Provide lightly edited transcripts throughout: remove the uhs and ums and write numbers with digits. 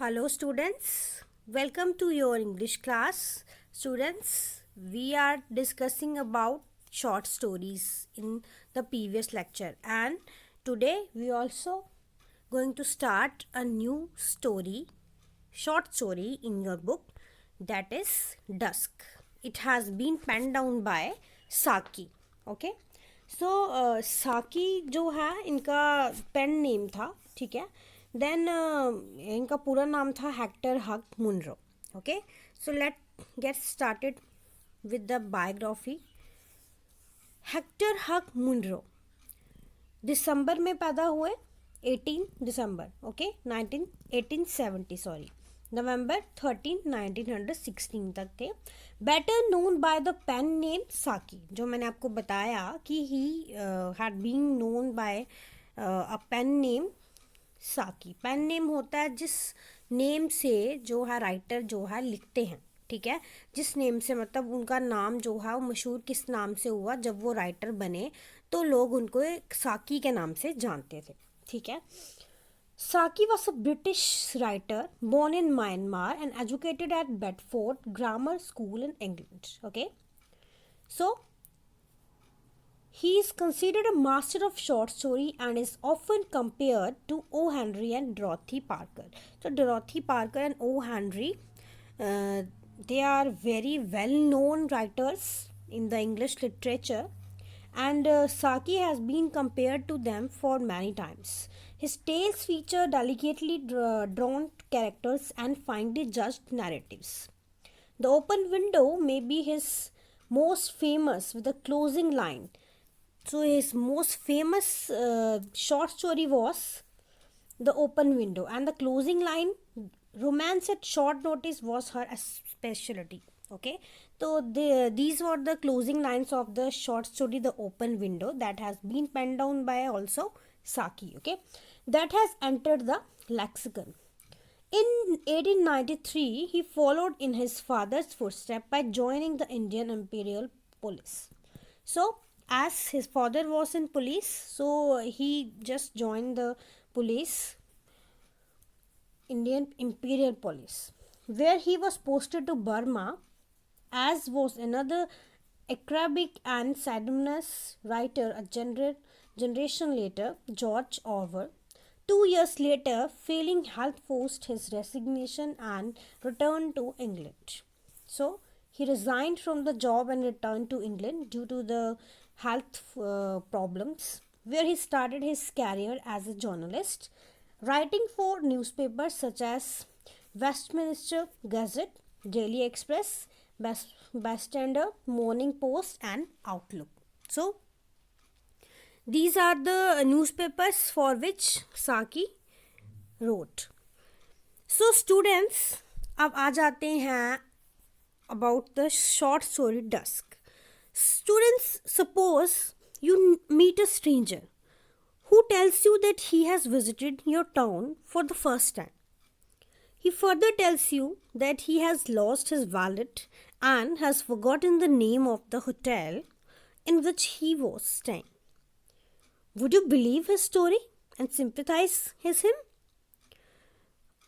Hello students, welcome to your English class. Students, we are discussing about short stories in the previous lecture, and today we also going to start a new story, short story in your book, that is Dusk. It has been penned down by Saki. Okay, सो साकी जो है इनका pen name था, ठीक है. Then इनका पूरा नाम था Hector Hugh Munro. Okay, so let get started with the biography. Hector Hugh Munro दिसंबर में पैदा हुए, 18 दिसंबर, ओके, 1870, सॉरी, नवंबर 13 1916 तक थे. Better known by the pen name Saki, जो मैंने आपको बताया कि he had been known by a pen name Saki. Pen name होता है जिस नेम से जो है राइटर जो है लिखते हैं, ठीक है. जिस नेम से मतलब उनका नाम जो है वो मशहूर किस नाम से हुआ, जब वो राइटर बने तो लोग उनको एक साकी के नाम से जानते थे, ठीक है. Saki was a British writer born in Myanmar and educated at Bedford Grammar School in England. Okay, so he is considered a master of short story and is often compared to O. Henry and Dorothy Parker. So Dorothy Parker and O. Henry, they are very well-known writers in the English literature, and Saki has been compared to them for many times. His tales feature delicately drawn characters and finely judged narratives. The Open Window may be his most famous, with the closing line. So his most famous short story was The Open Window, and the closing line, romance at short notice, was her specialty. Okay, so these were the closing lines of the short story The Open Window, that has been penned down by also Saki. Okay, that has entered the lexicon. In 1893, he followed in his father's footsteps by joining the Indian Imperial Police. So, as his father was in police, so he just joined the police, Indian Imperial Police, where he was posted to Burma, as was another acrobatic and pseudonymous writer a generation later, George Orwell. 2 years later, failing health forced his resignation and returned to England. So, he resigned from the job and returned to England due to the health problems, where he started his career as a journalist, writing for newspapers such as Westminster Gazette, Daily Express, Bystander, Morning Post, and Outlook. So, these are the newspapers for which Saki wrote. So students, अब आ जाते हैं about the short story Dusk. Students, suppose you meet a stranger who tells you that he has visited your town for the first time. He further tells you that he has lost his wallet and has forgotten the name of the hotel in which he was staying. Would you believe his story and sympathize with him?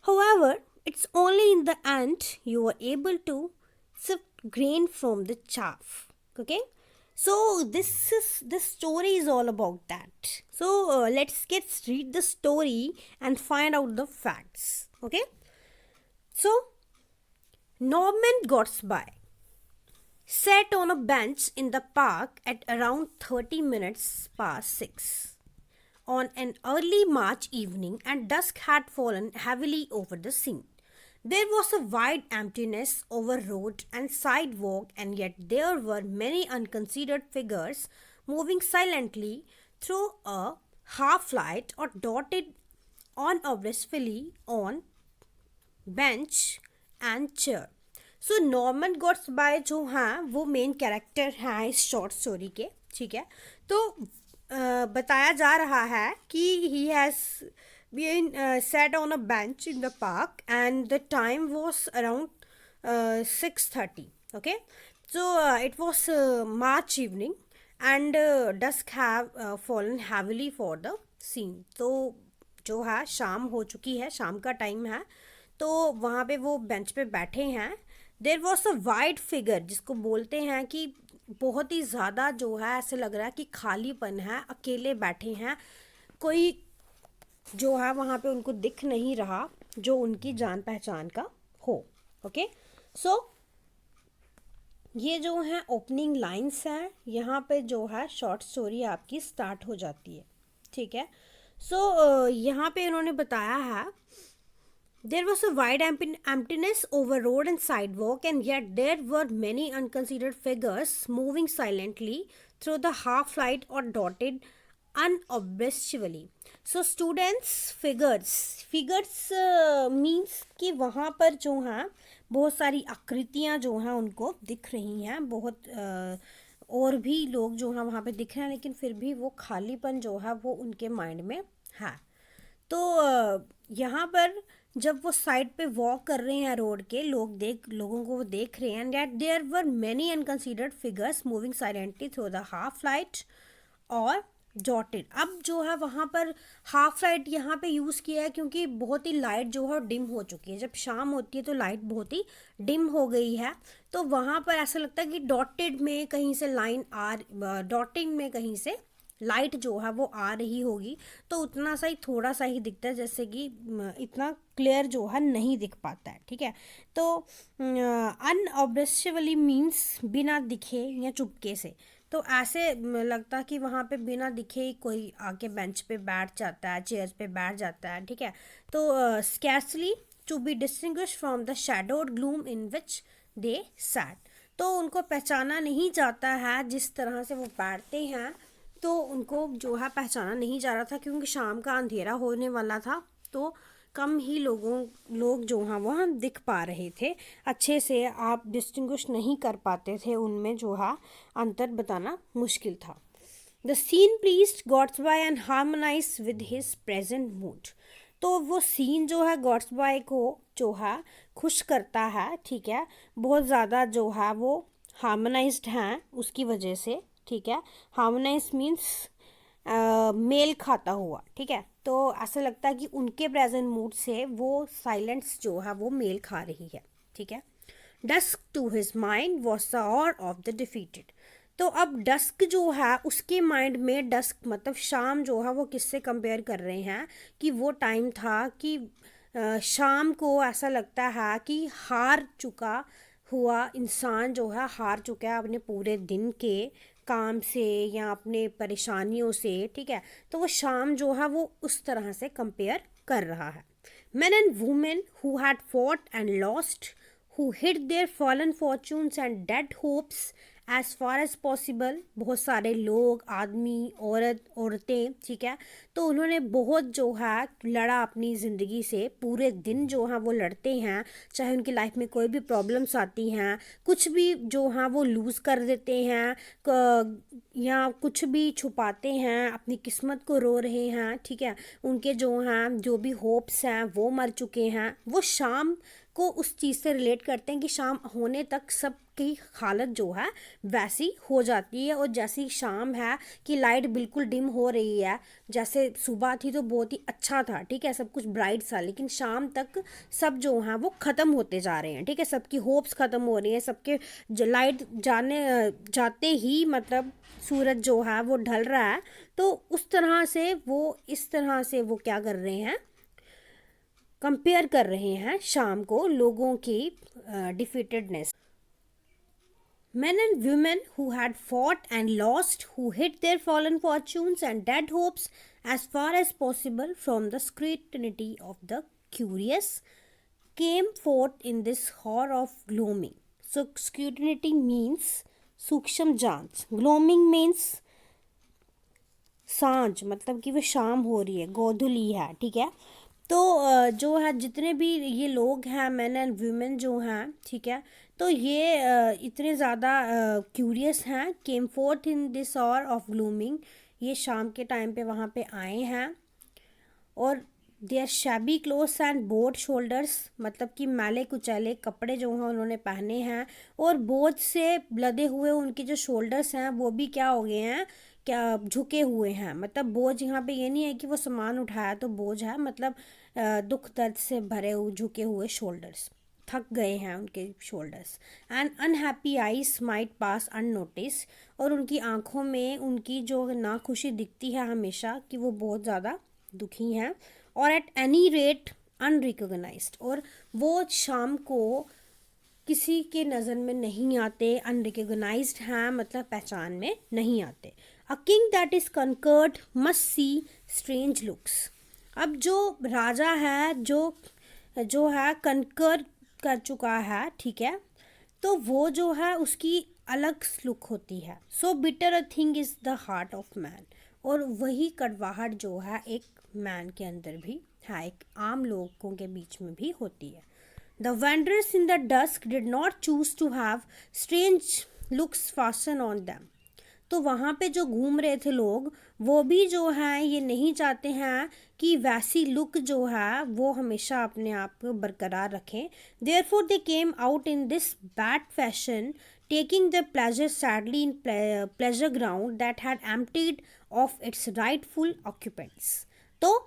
However, it's only in the end you are able to sift grain from the chaff. Okay, so this story is all about that. So let's read the story and find out the facts. Okay, so Norman Gotsby sat on a bench in the park at around 30 minutes past 6 on an early March evening, and dusk had fallen heavily over the scene. There was a wide emptiness over road and sidewalk, and yet there were many unconsidered figures moving silently through a half light or dotted unobtrusively on bench and chair. So Norman Gortsby जो हैं वो main character हैं इस short story के, ठीक है. तो बताया जा रहा है कि he has been sat on a bench in the park and the time was around 6:30. Okay, so it was March evening and dusk have fallen heavily for the scene. तो जो है शाम हो चुकी है, शाम का टाइम है. तो वहाँ पे वो बेंच पे बैठे हैं। There was a wide figure, जिसको बोलते हैं कि बहुत ही ज़्यादा जो है ऐसे लग रहा है कि खालीपन है, अकेले बैठे हैं, कोई जो है वहाँ पे उनको दिख नहीं रहा जो उनकी जान पहचान का हो। ओके, सो ये जो है ओपनिंग लाइंस हैं, यहाँ पे जो है शॉर्ट स्टोरी आपकी स्टार्ट हो जाती है। ठीक है, सो यहाँ पे इन्होंने बताया है, there was a wide emptiness over road and sidewalk, and yet there were many unconsidered figures moving silently through the half light or dotted unobtrusively. So students, figures means कि वहाँ पर जो हैं बहुत सारी आकृतियाँ जो हैं उनको दिख रही हैं, बहुत और भी लोग जो हैं वहाँ पे दिख रहे हैं, लेकिन फिर भी वो खालीपन जो है वो उनके माइंड में है। तो यहाँ पर जब वो साइड पे वॉक कर रहे हैं रोड के, लोगों को वो देख रहे हैं, and that there were many unconsidered figures moving silently through the half light or dotted. अब जो है वहाँ पर हाफ लाइट यहाँ पे यूज़ किया है क्योंकि बहुत ही लाइट जो है डिम हो चुकी है। जब शाम होती है तो लाइट बहुत ही डिम हो गई है, तो वहाँ पर ऐसा लगता है कि डॉटेड में कहीं से डॉटिंग में कहीं से लाइट जो है वो आ रही होगी, तो उतना सा ही थोड़ा सा ही दिखता है, जैसे कि इतना क्लियर जो है नहीं दिख पाता है। ठीक है, तो अनऑब्वियसली मीन्स बिना दिखे या चुपके से, तो ऐसे लगता कि वहाँ पे बिना दिखे ही कोई आके बेंच पे बैठ जाता है, चेयर्स पे बैठ जाता है। ठीक है, तो scarcely to be distinguish from the shadowed gloom in which they sat, तो उनको पहचाना नहीं जाता है जिस तरह से वो बैठते हैं, तो उनको जो है पहचाना नहीं जा रहा था क्योंकि शाम का अंधेरा होने वाला था, तो कम ही लोग जो हैं वह दिख पा रहे थे अच्छे से, आप डिस्टिंग्विश नहीं कर पाते थे, उनमें जो है अंतर बताना मुश्किल था। The scene pleased Gortsby and harmonise with his present mood, तो वो सीन जो है गॉड्सबाय को जो है खुश करता है। ठीक है, बहुत ज़्यादा जो है वो हार्मोनाइज्ड हैं उसकी वजह से। ठीक है, हार्मोनाइज मीन्स मेल खाता हुआ। ठीक है, तो ऐसा लगता है कि उनके प्रेजेंट मूड से वो साइलेंस जो है वो मेल खा रही है। ठीक है, dusk to his mind was the hour of the defeated, तो अब डस्क जो है उसके माइंड में, डस्क मतलब शाम जो है वो किससे कंपेयर कर रहे हैं कि वो टाइम था कि शाम को ऐसा लगता है कि हार चुका हुआ इंसान जो है हार चुका है अपने पूरे दिन के काम से या अपने परेशानियों से। ठीक है, तो वो शाम जो है वो उस तरह से कंपेयर कर रहा है। Men and women who had fought and lost, who hid their fallen fortunes and dead hopes as far as possible, बहुत सारे लोग, आदमी, औरतें। ठीक है, तो उन्होंने बहुत जो है लड़ा अपनी ज़िंदगी से, पूरे दिन जो है वो लड़ते हैं, चाहे उनकी लाइफ में कोई भी प्रॉब्लम्स आती हैं, कुछ भी जो हैं वो लूज़ कर देते हैं, या कुछ भी छुपाते हैं, अपनी किस्मत को रो रहे हैं। ठीक है, उनके जो हैं जो भी होप्स हैं वो मर चुके हैं। वो शाम को उस चीज़ से रिलेट करते हैं कि शाम होने तक सबकी हालत जो है वैसी हो जाती है, और जैसी शाम है कि लाइट बिल्कुल डिम हो रही है, जैसे सुबह थी तो बहुत ही अच्छा था। ठीक है, सब कुछ ब्राइट सा, लेकिन शाम तक सब जो हैं वो ख़त्म होते जा रहे हैं। ठीक है, सबकी होप्स ख़त्म हो रही हैं, सबके लाइट जाते ही मतलब सूरज जो है वो ढल रहा है, तो उस तरह से वो इस तरह से वो क्या कर रहे हैं, कंपेयर कर रहे हैं शाम को लोगों की डिफीटेडनेस। Men and women who had fought and lost, who hid their fallen fortunes and dead hopes as far as possible from the scrutiny of the curious, came forth in this hour of gloaming. So scrutiny means सूक्ष्म जांच, gloaming means सांझ, मतलब कि वो शाम हो रही है, गोधुली है। ठीक है, तो जो है जितने भी ये लोग हैं, मैन एंड वुमेन जो हैं, ठीक है, तो ये इतने ज़्यादा क्यूरियस हैं, came forth in this hour of gloaming, ये शाम के टाइम पे वहाँ पे आए हैं, और their shabby clothes and bowed shoulders, मतलब कि मैले कुचैले कपड़े जो हैं उन्होंने पहने हैं, और बोझ से लदे हुए उनके जो शोल्डर्स हैं वो भी क्या हो गए हैं क्या झुके हुए हैं, मतलब बोझ यहाँ पे ये नहीं है कि वो सामान उठाया तो बोझ है, मतलब दुख दर्द से भरे हुए झुके हुए शोल्डर्स, थक गए हैं उनके shoulders. And unhappy eyes might pass unnoticed, और उनकी आंखों में उनकी जो नाखुशी दिखती है हमेशा कि वो बहुत ज़्यादा दुखी हैं, और एट एनी रेट अनरिकॉग्नाइज्ड, और वो शाम को किसी के नज़र में नहीं आते, अनरिकॉग्नाइज्ड हैं, मतलब पहचान में नहीं आते। A king that is conquered must see strange looks. अब जो राजा है, जो जो है कंकर कर चुका है, ठीक है, तो वो जो है उसकी अलग लुक होती है। So bitter a thing is the heart of man, और वही कड़वाहट जो है एक मैन के अंदर भी है, एक आम लोगों के बीच में भी होती है। The wanderers in the dusk did not choose to have strange looks fasten on them. तो वहाँ पे जो घूम रहे थे लोग, वो भी जो हैं ये नहीं चाहते हैं कि वैसी लुक जो है वो हमेशा अपने आप को बरकरार रखें। Therefore they came out in this bad fashion, taking their pleasure sadly in pleasure ground that had emptied of its rightful occupants. तो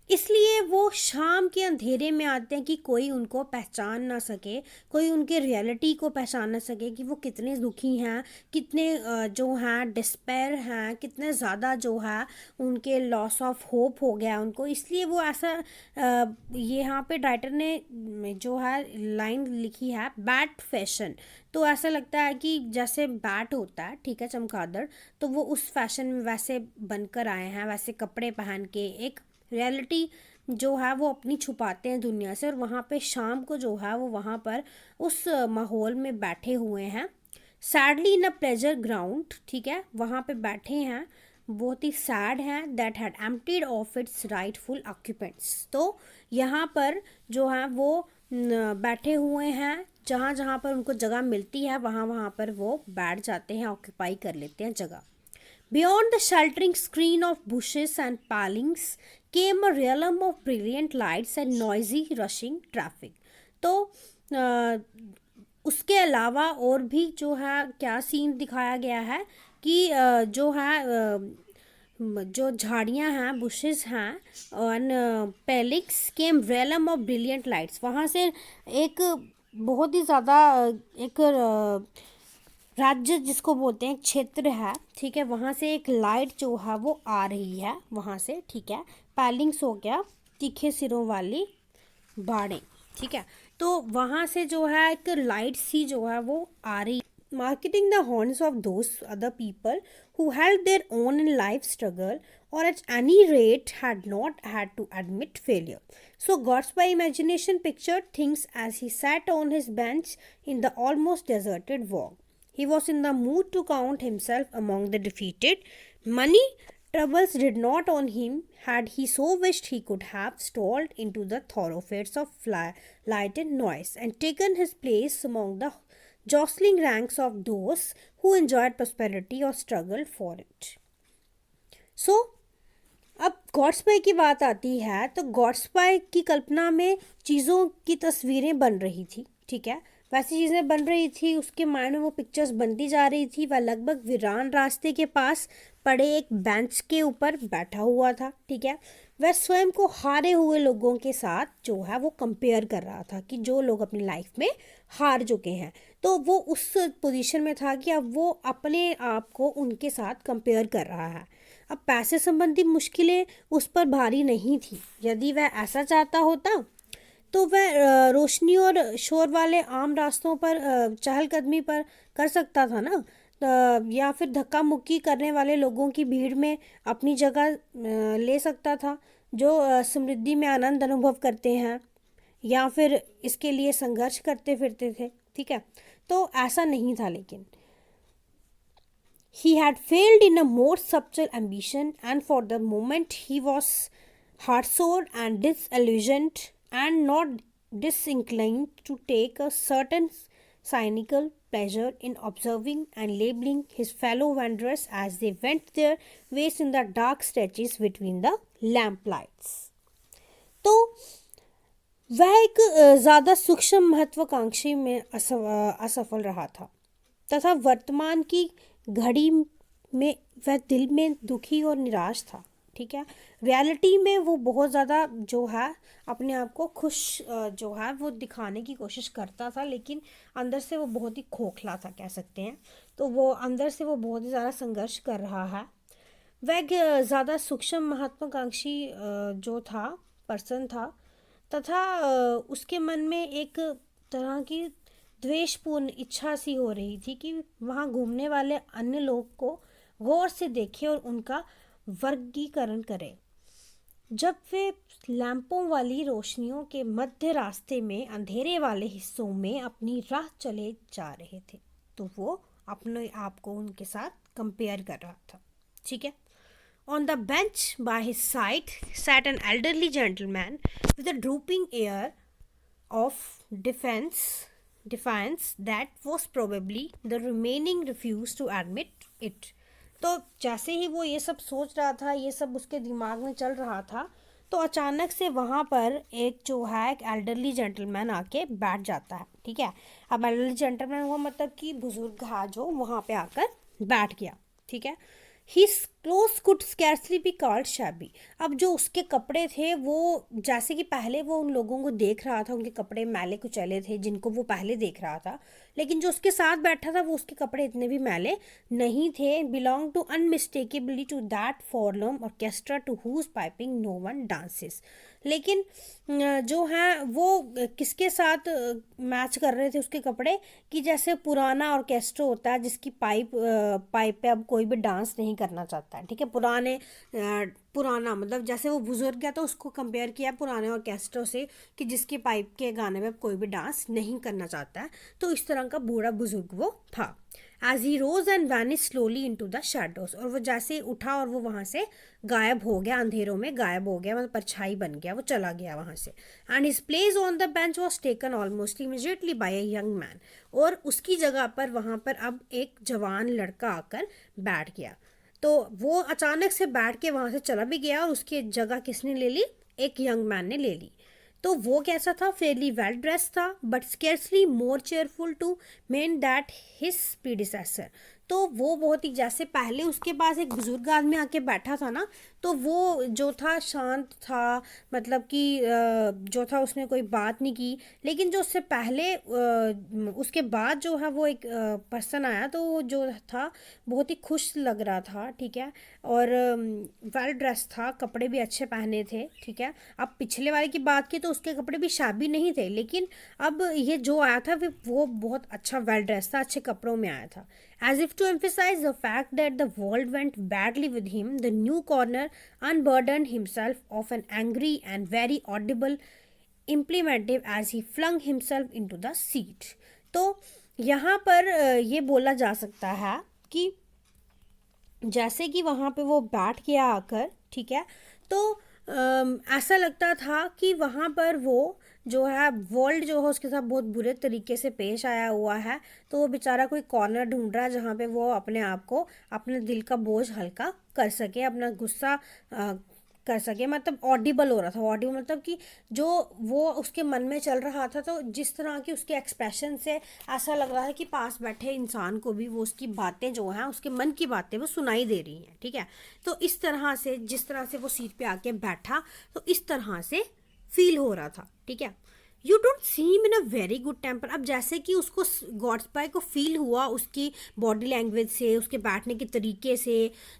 इसलिए वो शाम के अंधेरे में आते हैं कि कोई उनको पहचान ना सके, कोई उनके रियलिटी को पहचान ना सके कि वो कितने दुखी हैं, कितने जो हैं डिस्पेयर हैं, कितने ज़्यादा जो है उनके लॉस ऑफ होप हो गया उनको। इसलिए वो ऐसा ये यहाँ पे राइटर ने जो है लाइन लिखी है बैट फैशन, तो ऐसा लगता है कि जैसे बैट होता है, ठीक है, चमगादड़, तो वो उस फैशन में वैसे बनकर आए हैं, वैसे कपड़े पहन के एक रियलिटी जो है वो अपनी छुपाते हैं दुनिया से, और वहाँ पे शाम को जो है वो वहाँ पर उस माहौल में बैठे हुए हैं। Sadly in a pleasure ground, ठीक है, वहाँ पे बैठे हैं, बहुत ही सैड हैं, that had emptied of its rightful occupants. तो यहाँ पर जो है वो बैठे हुए हैं, जहाँ जहाँ पर उनको जगह मिलती है वहाँ वहाँ पर वो बैठ जाते हैं, ऑक्यूपाई कर लेते हैं जगह। Beyond the sheltering screen of bushes and palings came a realm of brilliant lights and noisy rushing traffic. तो उसके अलावा और भी जो है क्या सीन दिखाया गया है कि जो है जो झाड़ियाँ हैं, बुशेस हैं, और पेलिक्स केम रेलम ऑफ ब्रिलियंट लाइट्स, वहाँ से एक बहुत ही ज़्यादा एक राज्य जिसको बोलते हैं क्षेत्र है, ठीक है, वहाँ से एक लाइट जो है वो आ रही है वहाँ से, ठीक है। पैलिंग्स हो गया तीखे सिरों वाली बाड़ें, ठीक है, तो वहाँ से जो है एक लाइट सी जो है वो आ रही, marketing the horns of those other people who held their own in life struggle, or at any rate had not had to admit failure. So God's by imagination pictured things as he sat on his bench in the almost deserted walk. He was in the mood to count himself among the defeated. Money troubles did not on him. Had he so wished, he could have strolled into the thoroughfares of light and noise and taken his place among the jostling ranks of those who enjoyed prosperity or struggled for it. So, अब गॉड्सपाई की बात आती है, तो गॉड्सपाई की कल्पना में चीज़ों की तस्वीरें बन रही थी, ठीक है, वैसी चीज़ें बन रही थी, उसके माइंड में वो पिक्चर्स बनती जा रही थी। वह लगभग वीरान रास्ते के पास पड़े एक बेंच के ऊपर बैठा हुआ था, ठीक है, वह स्वयं को हारे हुए लोगों के साथ जो है वो कंपेयर कर रहा था कि जो लोग अपनी लाइफ में हार चुके हैं, तो वो उस पोजीशन में था कि अब वो अपने आप को उनके साथ कंपेयर कर रहा है। अब पैसे संबंधी मुश्किलें उस पर भारी नहीं थी। यदि वह ऐसा चाहता होता तो वह रोशनी और शोर वाले आम रास्तों पर चहलकदमी पर कर सकता था ना, या फिर धक्का मुक्की करने वाले लोगों की भीड़ में अपनी जगह ले सकता था, जो समृद्धि में आनंद अनुभव करते हैं या फिर इसके लिए संघर्ष करते फिरते थे, ठीक है, तो ऐसा नहीं था। लेकिन he had failed in a more subtle ambition, and for the moment he was heartsore and disillusioned and not disinclined to take a certain cynical pleasure in observing and labeling his fellow wanderers as they went their ways in the dark stretches between the lamplights. तो वह एक ज़्यादा सूक्ष्म महत्वाकांक्षी में असफल रहा था तथा वर्तमान की घड़ी में वह दिल में दुखी और निराश था, ठीक है। रियलिटी में वो बहुत ज़्यादा जो है अपने आप को खुश जो है वो दिखाने की कोशिश करता था, लेकिन अंदर से वो बहुत ही खोखला था, कह सकते हैं। तो वो अंदर से वो बहुत ही ज़्यादा संघर्ष कर रहा है। वह ज़्यादा सूक्ष्म महत्वाकांक्षी जो था पर्सन था, तथा उसके मन में एक तरह की द्वेषपूर्ण इच्छा सी हो रही थी कि वहाँ घूमने वाले अन्य लोग को गौर से देखे और उनका वर्गीकरण करे। जब वे लैंपों वाली रोशनियों के मध्य रास्ते में अंधेरे वाले हिस्सों में अपनी राह चले जा रहे थे, तो वो अपने आप को उनके साथ कंपेयर कर रहा था, ठीक है। On the bench by his side sat an elderly gentleman with a drooping air of defiance that was probably the remaining refuse to admit it. तो जैसे ही वो ये सब सोच रहा था, ये सब उसके दिमाग में चल रहा था, तो अचानक से वहाँ पर एक जो है एक एल्डरली जेंटलमैन आके बैठ जाता है, ठीक है। अब एल्डरली जेंटलमैन हुआ मतलब कि बुजुर्ग है जो वहाँ पे आकर बैठ गया, ठीक है। His clothes could scarcely be called shabby. अब जो उसके कपड़े थे वो जैसे कि पहले वो उन लोगों को देख रहा था, उनके कपड़े मैले कुचैले थे जिनको वो पहले देख रहा था, लेकिन जो उसके साथ बैठा था वो उसके कपड़े इतने भी मैले नहीं थे। Belong to unmistakably to that forlorn orchestra to whose piping no one dances. लेकिन जो है वो किसके साथ मैच कर रहे थे उसके कपड़े, कि जैसे पुराना ऑर्केस्ट्रा होता है जिसकी पाइप पे अब कोई भी डांस नहीं करना चाहता है, ठीक है। पुराना मतलब जैसे वो बुजुर्ग है तो उसको कंपेयर किया पुराने ऑर्केस्ट्रा से कि जिसकी पाइप के गाने में कोई भी डांस नहीं करना चाहता है। तो इस तरह का बूढ़ा बुजुर्ग वो था। As he rose and vanish slowly into the shadows, और वो जैसे उठा और वो वहाँ से गायब हो गया, अंधेरों में गायब हो गया, मतलब परछाई बन गया, वो चला गया वहाँ से। And his place on the bench was taken almost immediately by a young man, और उसकी जगह पर वहाँ पर अब एक जवान लड़का आकर बैठ गया। तो वो अचानक से बैठ के वहाँ से चला भी गया और उसकी जगह किसने ले ली, एक यंग मैन ने ले ली। तो वो कैसा था, फेयरली वेल ड्रेस था but scarcely more cheerful to mien that his predecessor. तो वो बहुत ही जैसे पहले उसके पास एक बुजुर्ग आदमी आके बैठा था ना, तो वो जो था शांत था, मतलब कि जो था उसने कोई बात नहीं की। लेकिन जो उससे पहले उसके बाद जो है वो एक पर्सन आया, तो वो जो था बहुत ही खुश लग रहा था, ठीक है, और वेल ड्रेस था, कपड़े भी अच्छे पहने थे, ठीक है। अब पिछले वाले की बात की तो उसके कपड़े भी शाबी नहीं थे, लेकिन अब ये जो आया था वो बहुत अच्छा वेल ड्रेस था, अच्छे कपड़ों में आया था। As if to emphasize the fact that the world went badly with him, the newcomer unburdened himself of an angry and very audible implementive as he flung himself into the seat. तो यहाँ पर ये बोला जा सकता है कि जैसे कि वहाँ पे वो बैठ गया आकर, ठीक है, तो ऐसा लगता था कि वहाँ पर वो जो है वर्ल्ड जो है उसके साथ बहुत बुरे तरीके से पेश आया हुआ है। तो वो बेचारा कोई कॉर्नर ढूंढ रहा है जहाँ पे वो अपने आप को, अपने दिल का बोझ हल्का कर सके, अपना गुस्सा कर सके, मतलब ऑडिबल हो रहा था। ऑडिबल मतलब कि जो वो उसके मन में चल रहा था, तो जिस तरह की उसके एक्सप्रेशन से ऐसा लग रहा है कि पास बैठे इंसान को भी वो उसकी बातें जो हैं, उसके मन की बातें वो सुनाई दे रही हैं, ठीक है। तो इस तरह से जिस तरह से वो सीट पे आके बैठा, तो इस तरह से फील हो रहा था, ठीक है। You don't seem in a very good temper. अब जैसे कि उसको गॉड्सपाई को फील हुआ उसकी बॉडी लैंग्वेज से, उसके बैठने के तरीके से,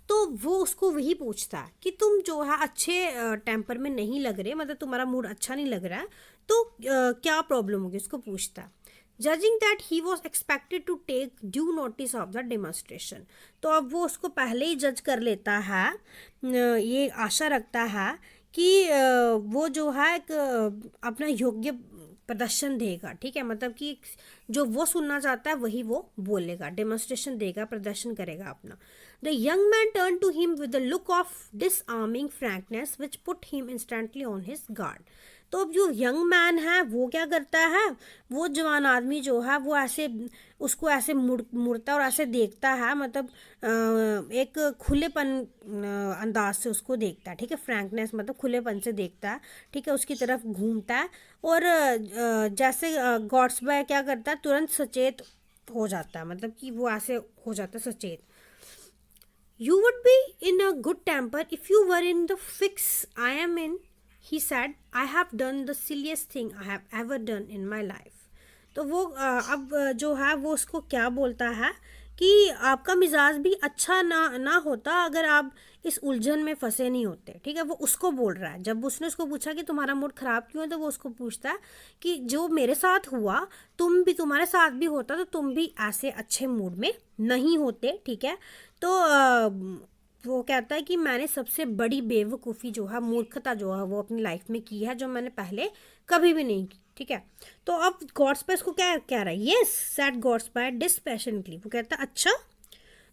तो वो उसको वही पूछता है कि तुम जो है अच्छे टेम्पर में नहीं लग रहे, मतलब तुम्हारा मूड अच्छा नहीं लग रहा है, तो क्या प्रॉब्लम होगी, उसको पूछता है। Judging that he was expected to take due notice of the demonstration, तो अब वो उसको पहले ही जज कर लेता है, ये आशा रखता है कि वो जो है एक अपना योग्य प्रदर्शन देगा, ठीक है, मतलब कि जो वो सुनना चाहता है वही वो बोलेगा, डेमोन्स्ट्रेशन देगा, प्रदर्शन करेगा अपना। The young man turn to him with the look of disarming frankness which put him instantly on his guard. तो अब जो यंग मैन है वो क्या करता है, वो जवान आदमी जो है वो ऐसे उसको ऐसे मुड़ता और ऐसे देखता है, मतलब एक खुलेपन अंदाज से उसको देखता है, ठीक है, फ्रैंकनेस मतलब खुलेपन से देखता है, ठीक है, उसकी तरफ घूमता है, और जैसे गॉड्सबाय क्या करता है, तुरंत सचेत हो जाता है, मतलब कि वो ऐसे हो जाता है सचेत। You would be in a good temper if you were in the fix I am in. He said, I have done the silliest thing I have ever done in my life. तो वो अब जो है वो उसको क्या बोलता है कि आपका मिजाज भी अच्छा ना होता अगर आप इस उलझन में फंसे नहीं होते, ठीक है। वो उसको बोल रहा है। जब उसने उसको पूछा कि तुम्हारा मूड ख़राब क्यों है, तो वो उसको पूछता है कि जो मेरे साथ हुआ तुम्हारे साथ भी होता तो तुम भी ऐसे अच्छे मूड में नहीं होते, ठीक है। तो वो कहता है कि मैंने सबसे बड़ी बेवकूफ़ी जो है, मूर्खता जो है, वो अपनी लाइफ में की है, जो मैंने पहले कभी भी नहीं की, ठीक है। तो अब गॉड्सपाई इसको क्या कह रहा है, येस सेड गॉड्सपाई डिस्पैशनेटली। वो कहता है अच्छा।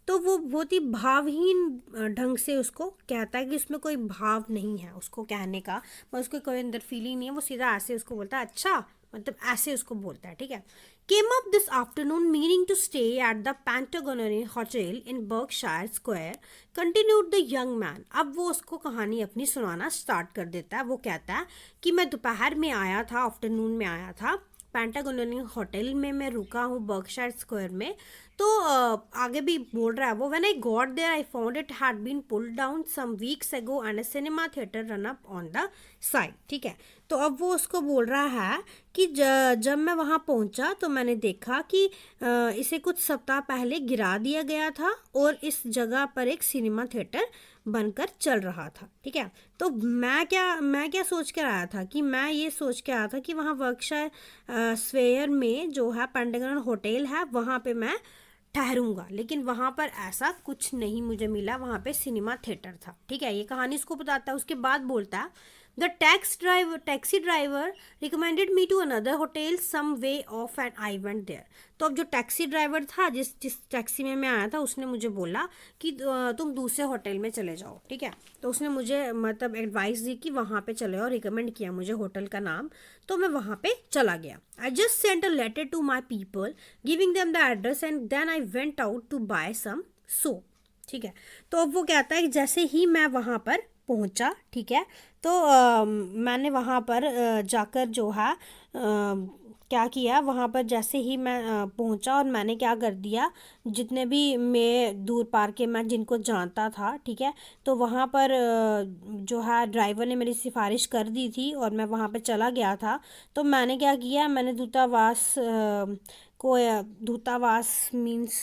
तो वो बहुत ही भावहीन ढंग से उसको कहता है कि उसमें कोई भाव नहीं है उसको कहने का, उसको कोई अंदर फीलिंग नहीं है। वो सीधा ऐसे उसको बोलता है अच्छा, मतलब ऐसे उसको बोलता है, ठीक है। Came up this afternoon meaning to stay at the Pentagonry hotel in Berkshire Square, continued the young man. अब वो उसको कहानी अपनी सुनाना स्टार्ट कर देता है। वो कहता है कि मैं दोपहर में आया था, आफ्टरनून में आया था, पेंटागोनरी होटल में मैं रुका हूँ बर्कशायर स्क्वायर में। तो आगे भी बोल रहा है वो, when I got there I found it had been pulled down some weeks ago and a cinema theatre run up on the side, ठीक है। तो अब वो उसको बोल रहा है कि जब मैं वहाँ पहुँचा तो मैंने देखा कि इसे कुछ सप्ताह पहले गिरा दिया गया था और इस जगह पर एक सिनेमा थिएटर बनकर चल रहा था, ठीक है। तो मैं क्या सोच कर आया था कि मैं ये सोच के आया था कि वहाँ वर्कशायर स्क्वायर में जो है पेंटागन होटल है, वहाँ पे मैं ठहरूंगा, लेकिन वहाँ पर ऐसा कुछ नहीं मुझे मिला, वहाँ पे सिनेमा थिएटर था, ठीक है। ये कहानी इसको बताता है। उसके बाद बोलता है the taxi driver recommended me to another hotel some way off and I went there. तो अब जो टैक्सी ड्राइवर था, जिस टैक्सी में मैं आया था, उसने मुझे बोला कि तुम दूसरे होटल में चले जाओ, ठीक है। तो उसने मुझे मतलब एडवाइस दी कि वहाँ पे चले जाओ, रिकमेंड किया मुझे होटल का नाम, तो मैं वहाँ पे चला गया। I just sent a letter to my people giving them the address and then I went out to buy some soap, ठीक है। तो अब वो कहता है कि जैसे ही मैं वहाँ पर पहुँचा, ठीक है, तो मैंने वहाँ पर जाकर जो है क्या किया, वहाँ पर जैसे ही मैं पहुँचा और मैंने क्या कर दिया, जितने भी मैं दूर पार के मैं जिनको जानता था, ठीक है, तो वहाँ पर जो है ड्राइवर ने मेरी सिफारिश कर दी थी और मैं वहाँ पे चला गया था। तो मैंने क्या किया, मैंने दूतावास मीन्स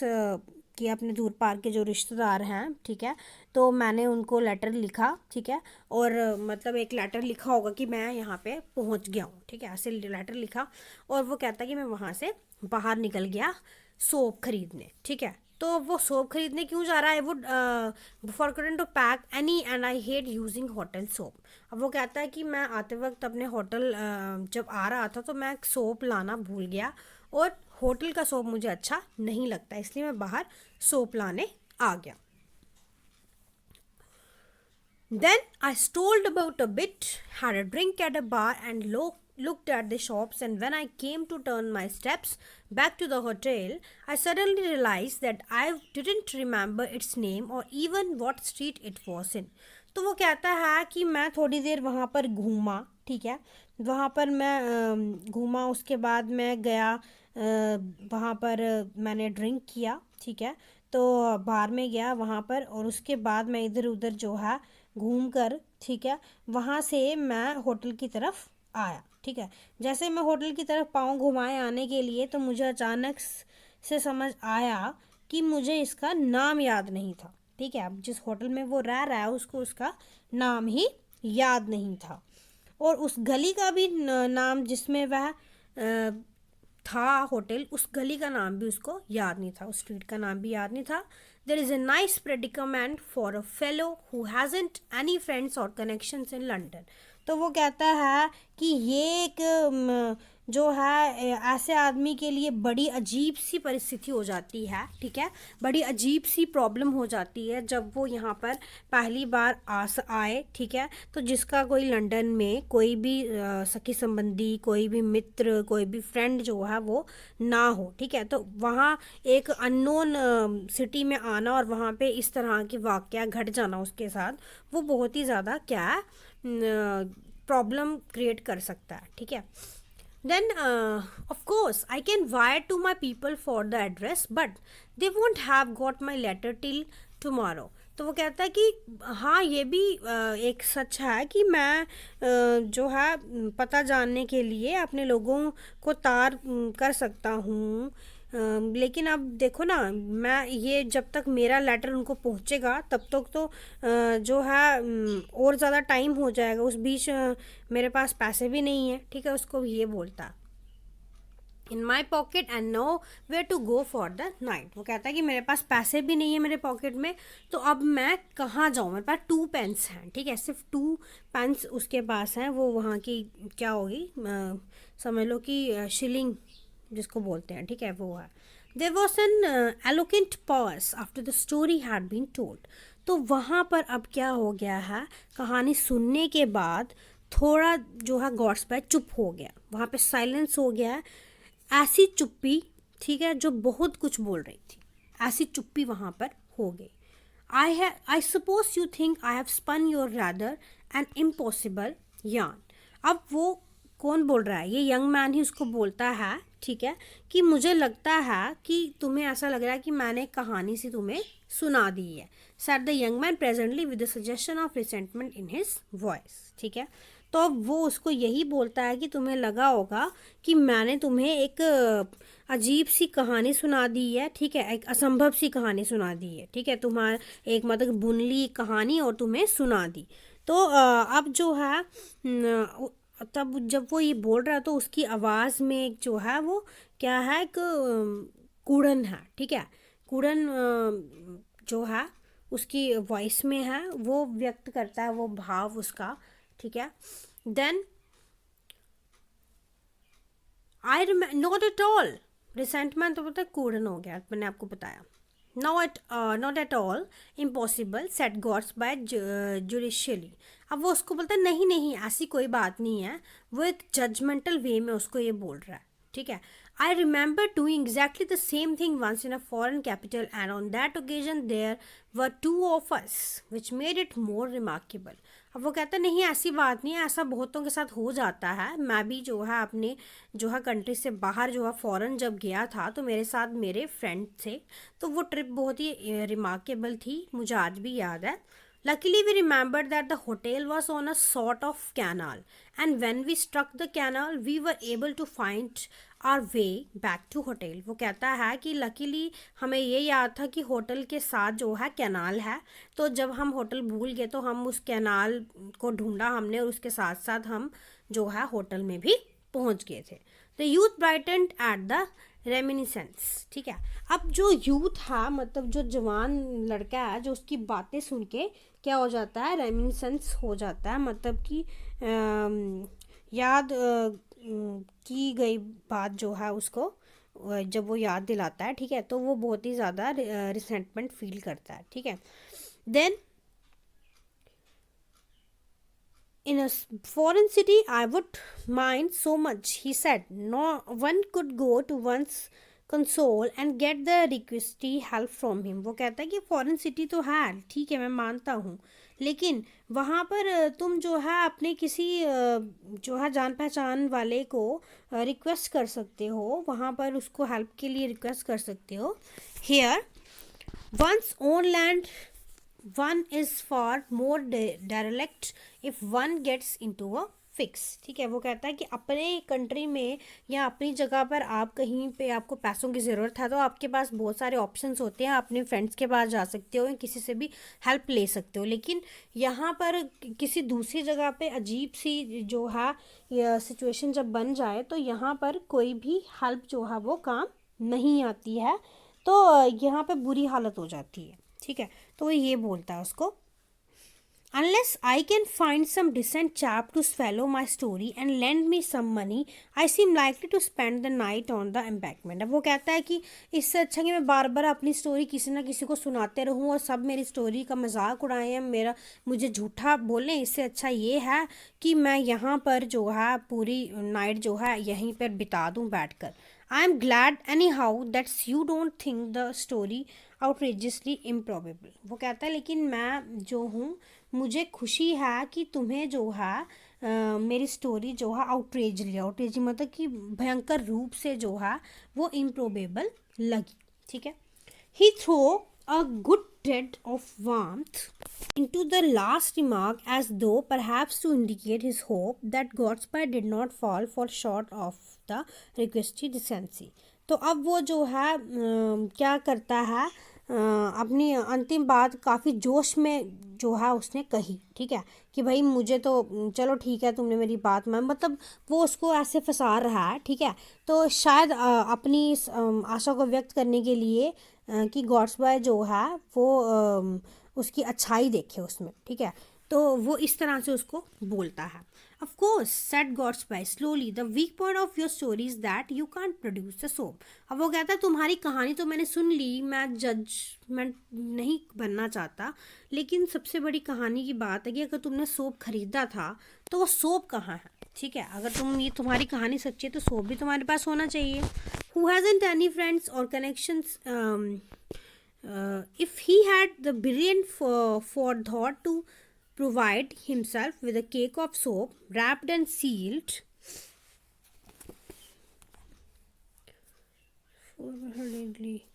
कि अपने दूर पार के जो रिश्तेदार हैं, ठीक है, तो मैंने उनको लेटर लिखा, ठीक है, और मतलब एक लेटर लिखा होगा कि मैं यहाँ पे पहुँच गया हूँ, ठीक है, ऐसे लेटर लिखा। और वो कहता है कि मैं वहाँ से बाहर निकल गया सोप खरीदने, ठीक है। तो वो सोप खरीदने क्यों जा रहा है, वो forgotten to pack any and I hate using hotel soap. अब वो कहता है कि मैं आते वक्त अपने होटल जब आ रहा था तो मैं सोप लाना भूल गया और होटल का सोप मुझे अच्छा नहीं लगता, इसलिए मैं बाहर सोप लाने आ गया। Then I strolled about a bit, had a drink at a bar, and looked at the shops. And when I came to turn my steps back to the hotel, I suddenly realized that I didn't remember its name or even what street it was in. तो वो कहता है कि मैं थोड़ी देर वहाँ पर घूमा, ठीक है, वहाँ पर मैं घूमा, उसके बाद मैं गया वहाँ पर मैंने ड्रिंक किया, ठीक है, तो बार में गया वहाँ पर, और उसके बाद मैं इधर उधर जो है घूम कर, ठीक है, वहाँ से मैं होटल की तरफ आया, ठीक है। जैसे मैं होटल की तरफ पाँव घुमाए आने के लिए, तो मुझे अचानक से समझ आया कि मुझे इसका नाम याद नहीं था, ठीक है। अब जिस होटल में वो रह रहा है उसको उसका नाम ही याद नहीं था, और उस गली का भी नाम जिसमें वह था होटल, उस गली का नाम भी उसको याद नहीं था, उस स्ट्रीट का नाम भी याद नहीं था। There is a nice predicament for a fellow who hasn't any friends or connections in London. तो वो कहता है कि ये एक जो है ऐसे आदमी के लिए बड़ी अजीब सी परिस्थिति हो जाती है, ठीक है, बड़ी अजीब सी प्रॉब्लम हो जाती है जब वो यहाँ पर पहली बार आए, ठीक है। तो जिसका कोई लंदन में कोई भी सखी संबंधी, कोई भी मित्र, कोई भी फ्रेंड जो है वो ना हो, ठीक है। तो वहाँ एक अननोन सिटी में आना और वहाँ पे इस तरह के वाक़या घट जाना उसके साथ, वो बहुत ही ज़्यादा क्या है प्रॉब्लम क्रिएट कर सकता है, ठीक है। Then, of course, I can wire to my people for the address, but they won't have got my letter till tomorrow. तो वो कहता है कि हाँ ये भी एक सच है कि मैं जो है पता जानने के लिए अपने लोगों को तार कर सकता हूँ। लेकिन अब देखो ना, मैं ये जब तक मेरा लेटर उनको पहुँचेगा तब तक तो जो है और ज़्यादा टाइम हो जाएगा, उस बीच मेरे पास पैसे भी नहीं है, ठीक है। उसको ये बोलता in my pocket and nowhere to go for the night. वो कहता है कि मेरे पास पैसे भी नहीं है मेरे पॉकेट में, तो अब मैं कहाँ जाऊँ, मेरे पास 2 पेन्स हैं, ठीक है, सिर्फ 2 पेन्स उसके पास हैं। वो वहाँ की क्या होगी, समझ लो कि शिलिंग जिसको बोलते हैं, ठीक है, वो है। There was an eloquent pause after the story had been told. तो वहाँ पर अब क्या हो गया है, कहानी सुनने के बाद थोड़ा जो है गॉड्सपाई चुप हो गया, वहाँ पे साइलेंस हो गया है। ऐसी चुप्पी, ठीक है, जो बहुत कुछ बोल रही थी, ऐसी चुप्पी वहाँ पर हो गई। I suppose you think I have spun your rather an impossible yarn. अब वो कौन बोल रहा है, ये यंग मैन ही उसको बोलता है, ठीक है, कि मुझे लगता है कि तुम्हें ऐसा लग रहा है कि मैंने कहानी से तुम्हें सुना दी है, said the young man presently with the suggestion of resentment in his voice, ठीक है। तो अब वो उसको यही बोलता है कि तुम्हें लगा होगा कि मैंने तुम्हें एक अजीब सी कहानी सुना दी है, ठीक है, एक असंभव सी कहानी सुना दी है, ठीक है, तुम्हारा एक मतलब बुनली कहानी और तुम्हें सुना दी। तो अब जो है तब जब वो ये बोल रहा है तो उसकी आवाज़ में एक जो है वो क्या है, एक कूड़न है, ठीक है, कूड़न जो है उसकी वॉइस में है, वो व्यक्त करता है वो भाव उसका, ठीक है। Then I not at all, resentment तो पता है कूड़न हो गया, मैंने आपको बताया। Not at all impossible said Gortsby judicially. अब वो उसको बोलता है नहीं नहीं ऐसी कोई बात नहीं है, वो एक जजमेंटल वे में उसको ये बोल रहा है, ठीक है। I remember doing exactly the same thing once in a foreign capital and on that occasion there were 2 of us which made it more remarkable. अब वो कहता है नहीं ऐसी बात नहीं है, ऐसा बहुतों के साथ हो जाता है, मैं भी जो है अपने जो है कंट्री से बाहर जो है फॉरेन जब गया था तो मेरे साथ मेरे फ्रेंड थे, तो वो ट्रिप बहुत ही रिमार्केबल थी, मुझे आज भी याद है। Luckily, we remembered that the hotel was on a sort of canal, and when we struck the canal, we were able to find our way back to hotel. वो कहता है कि luckily हमें ये याद था कि होटल के साथ जो है कैनाल है, तो जब हम होटल भूल गए तो हम उस कैनाल को ढूंढा हमने और उसके साथ साथ हम जो है होटल में भी पहुंच गए थे। The youth brightened at the reminiscence, ठीक है। अब जो यूथ है मतलब जो जवान लड़का है, जो उसकी बातें सुन के क्या हो जाता है, रेमिनिसेंस हो जाता है, मतलब कि याद की गई बात जो है उसको जब वो याद दिलाता है, ठीक है, तो वो बहुत ही ज़्यादा रिसेंटमेंट फील करता है, ठीक है। Then in a foreign city I would mind so much, he said. No one could go to one's console and get the requesty help from him. वो कहता है कि फॉरेन सिटी तो है, ठीक है, मैं मानता हूँ, लेकिन वहाँ पर तुम जो है अपने किसी जो है जान पहचान वाले को रिक्वेस्ट कर सकते हो, वहाँ पर उसको हेल्प के लिए रिक्वेस्ट कर सकते हो। Here one's own land one is far more derelict if one gets into a fix, ठीक है। वो कहता है कि अपने कंट्री में या अपनी जगह पर आप कहीं पे आपको पैसों की ज़रूरत है तो आपके पास बहुत सारे ऑप्शंस होते हैं, अपने फ्रेंड्स के पास जा सकते हो या किसी से भी हेल्प ले सकते हो, लेकिन यहाँ पर किसी दूसरी जगह पे अजीब सी जो है सिचुएशन जब बन जाए तो यहाँ पर कोई भी हेल्प जो है वो काम नहीं आती है, तो यहाँ पे बुरी हालत हो जाती है, ठीक है। तो वो ये बोलता है उसको, unless I can find some decent chap to swallow my story and lend me some money, I seem likely to spend the night on the embankment. अब वो कहता है कि इससे अच्छा कि मैं बार बार अपनी स्टोरी किसी ना किसी को सुनाते रहूं और सब मेरी स्टोरी का मजाक उड़ाएं, मुझे झूठा बोलें, इससे अच्छा ये है कि मैं यहाँ पर जो है पूरी नाइट जो है यहीं पर बिता दूँ बैठ कर। I am glad anyhow that you don't think the story outrageously improbable. वो कहता है लेकिन मैं जो हूँ मुझे खुशी है कि तुम्हें जो है मेरी स्टोरी जो है आउटरेज मतलब कि भयंकर रूप से जो है वो इम्प्रोबेबल लगी, ठीक है। He throw a good dread of warmth into the last remark, as though perhaps to indicate his hope that Godspell did not fall for short of the requested decency. तो अब वो जो है क्या करता है, अपनी अंतिम बात काफ़ी जोश में जो है उसने कही, ठीक है, कि भाई मुझे तो चलो ठीक है, तुमने मेरी बात मान, मतलब वो उसको ऐसे फंसा रहा है, ठीक है। तो शायद अपनी इस आशा को व्यक्त करने के लिए कि गॉड्सबॉय जो है वो उसकी अच्छाई देखे उसमें, ठीक है। तो वो इस तरह से उसको बोलता है। Of course, said Godspell slowly, the weak point of your story is that you can't produce the soap. अब वो कहता है तुम्हारी कहानी तो मैंने सुन ली, मैं जजमेंट नहीं बनना चाहता, लेकिन सबसे बड़ी कहानी की बात है कि अगर तुमने सोप खरीदा था तो वो सोप कहाँ है, ठीक है। अगर तुम्हारी कहानी सच्ची है तो सोप भी तुम्हारे पास होना चाहिए. Who hasn't any friends or connections? If he had the brilliant forethought to provide himself with a cake of soap wrapped and sealed hurriedly.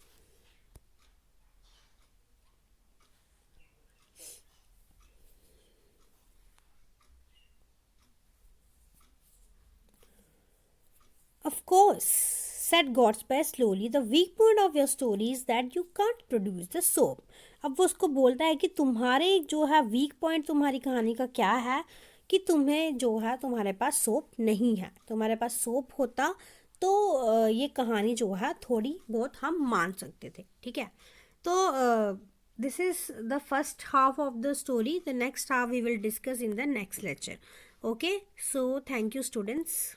Of course, said Godspell slowly, the weak point of your story is that you can't produce the soap. अब वो उसको बोलता है कि तुम्हारे जो है weak point तुम्हारी कहानी का क्या है, कि तुम्हें जो है तुम्हारे पास सोप नहीं है. तुम्हारे पास सोप होता तो ये कहानी जो है थोड़ी बहुत हम मान सकते थे, ठीक है. तो this is the first half of the story. The next half we will discuss in the next lecture. Okay, so thank you students.